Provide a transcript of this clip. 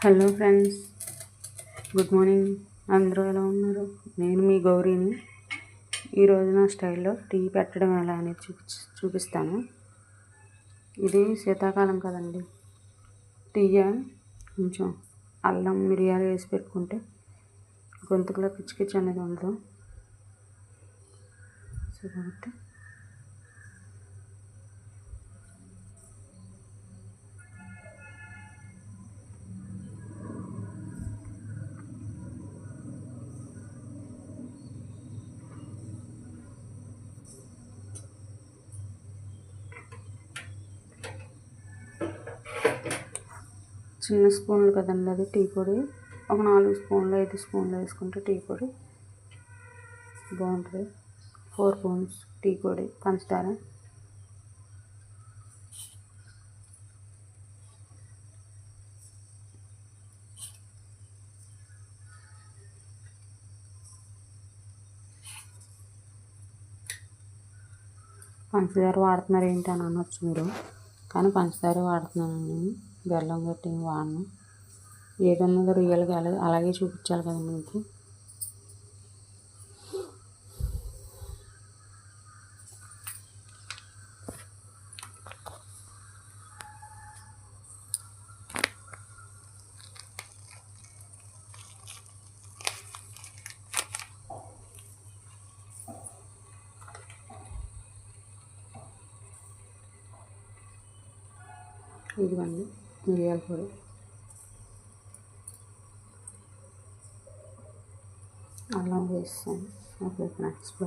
Hello friends, good morning. అందరూ ఎలా ఉన్నారు? నేను మీ గౌరీని. ఈరోజు నా స్టైల్లో టీ పెట్టడం ఎలా అనేది చూపిస్తాను. ఇది శీతాకాలం కదండి. టీ కొంచెం అల్లం మిరియాలు వేసి పెట్టుకుంటే గొంతుకులో పిచ్చి అనేది ఉండదు. సో కాబట్టి చిన్న స్పూన్లు కదండి అది టీ పొడి. ఒక 4 స్పూన్లు 5 స్పూన్లు వేసుకుంటే టీ పొడి బాగుంటుంది. 4 స్పూన్స్ టీ పొడి, పంచదార, పంచదార వాడుతున్నారు ఏంటి అని అనొచ్చు మీరు, కానీ పంచదార వాడుతున్నాను నేను. బెల్లం గట్టి వాడను. ఏదన్నదో రియల్గా అలాగే చూపించాలి కదా మీకు. ఇదిగోండి మిరియాల పొడి, అల్లం వేస్తాను, ఒక నెక్స్ట్